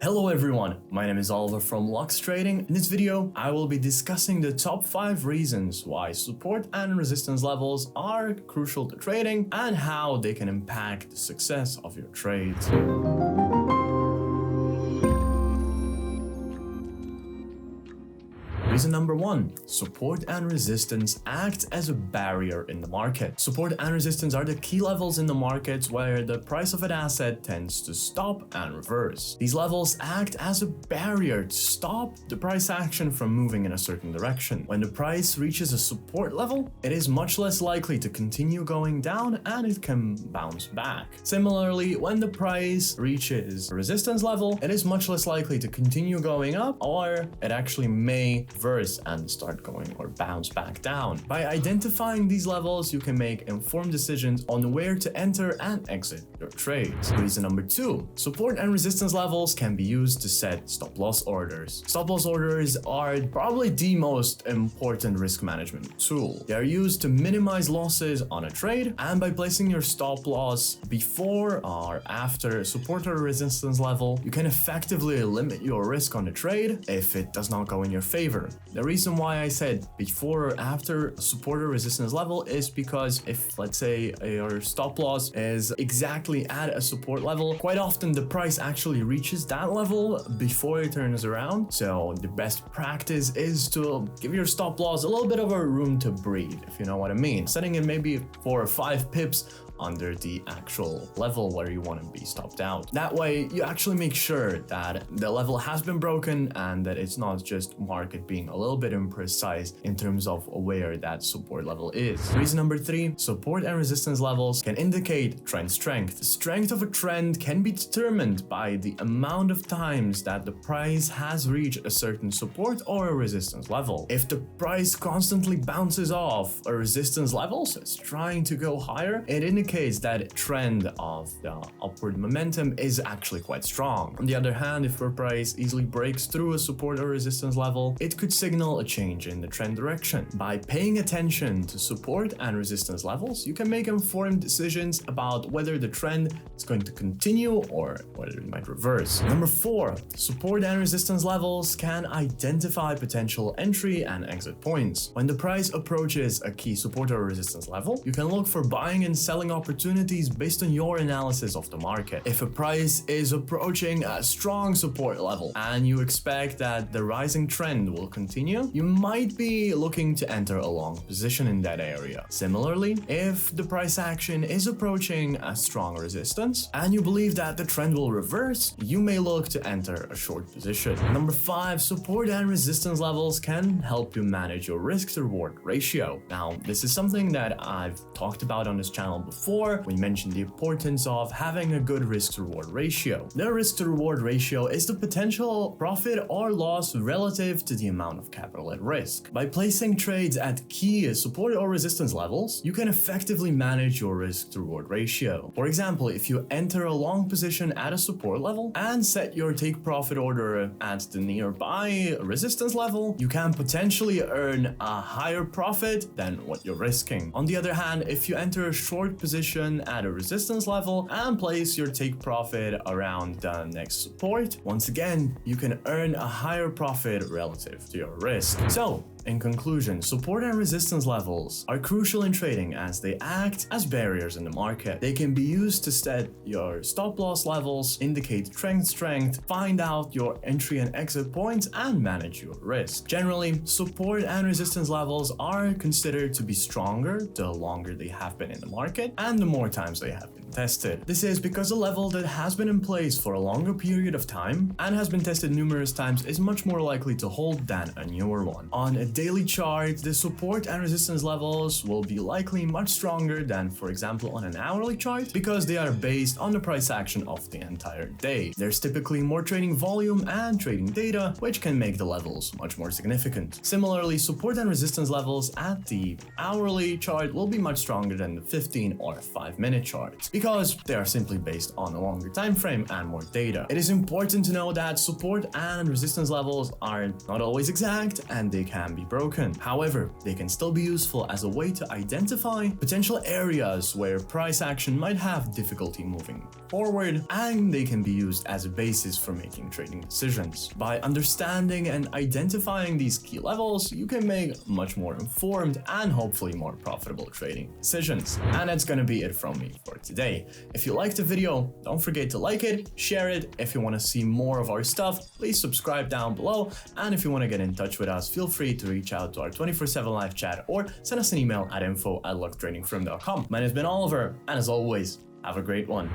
Hello everyone, my name is Oliver from Lux Trading. In this video, I will be discussing the top 5 reasons why support and resistance levels are crucial to trading and how they can impact the success of your trades. Reason number 1, support and resistance act as a barrier in the market. Support and resistance are the key levels in the markets where the price of an asset tends to stop and reverse. These levels act as a barrier to stop the price action from moving in a certain direction. When the price reaches a support level, it is much less likely to continue going down and it can bounce back. Similarly, when the price reaches a resistance level, it is much less likely to continue going up, or it actually may reverse and start going or bounce back down. By identifying these levels, you can make informed decisions on where to enter and exit your trades. Reason number 2, support and resistance levels can be used to set stop loss orders. Stop loss orders are probably the most important risk management tool. They are used to minimize losses on a trade, and by placing your stop loss before or after a support or resistance level, you can effectively limit your risk on the trade if it does not go in your favor. The reason why I said before or after a support or resistance level is because if, let's say, your stop loss is exactly at a support level, quite often the price actually reaches that level before it turns around. So the best practice is to give your stop loss a little bit of a room to breathe, if you know what I mean. Setting it maybe 4 or 5 pips under the actual level where you want to be stopped out. That way, you actually make sure that the level has been broken and that it's not just market being a little bit imprecise in terms of where that support level is. Reason number 3, support and resistance levels can indicate trend strength. The strength of a trend can be determined by the amount of times that the price has reached a certain support or a resistance level. If the price constantly bounces off a resistance level, so it's trying to go higher, it indicates that trend of the upward momentum is actually quite strong. On the other hand, if your price easily breaks through a support or resistance level, it could signal a change in the trend direction. By paying attention to support and resistance levels, you can make informed decisions about whether the trend is going to continue or whether it might reverse. Number 4, support and resistance levels can identify potential entry and exit points. When the price approaches a key support or resistance level, you can look for buying and selling opportunities based on your analysis of the market. If a price is approaching a strong support level and you expect that the rising trend will continue, you might be looking to enter a long position in that area. Similarly, if the price action is approaching a strong resistance and you believe that the trend will reverse, you may look to enter a short position. Number 5, support and resistance levels can help you manage your risk to reward ratio. Now, this is something that I've talked about on this channel before. We mentioned the importance of having a good risk to reward ratio. The risk to reward ratio is the potential profit or loss relative to the amount of capital at risk. By placing trades at key support or resistance levels, you can effectively manage your risk to reward ratio. For example, if you enter a long position at a support level and set your take profit order at the nearby resistance level, you can potentially earn a higher profit than what you're risking. On the other hand, if you enter a short position at a resistance level and place your take profit around the next support, once again, you can earn a higher profit relative to your risk. So, in conclusion, support and resistance levels are crucial in trading as they act as barriers in the market. They can be used to set your stop loss levels, indicate trend strength, find out your entry and exit points, and manage your risk. Generally, support and resistance levels are considered to be stronger the longer they have been in the market and the more times they have been tested. This is because a level that has been in place for a longer period of time and has been tested numerous times is much more likely to hold than a newer one. On a daily chart, the support and resistance levels will be likely much stronger than, for example, on an hourly chart because they are based on the price action of the entire day. There's typically more trading volume and trading data, which can make the levels much more significant. Similarly, support and resistance levels at the hourly chart will be much stronger than the 15 or 5-minute charts because they are simply based on a longer time frame and more data. It is important to know that support and resistance levels are not always exact and they can be already broken. However, they can still be useful as a way to identify potential areas where price action might have difficulty moving forward, and they can be used as a basis for making trading decisions. By understanding and identifying these key levels, you can make much more informed and hopefully more profitable trading decisions. And that's gonna be it from me for today. If you liked the video, don't forget to like it, share it. If you want to see more of our stuff, please subscribe down below. And if you want to get in touch with us, feel free to reach out to our 24/7 live chat or send us an email at info@lucktradingfirm.com. Mine has been Oliver, and as always, have a great one.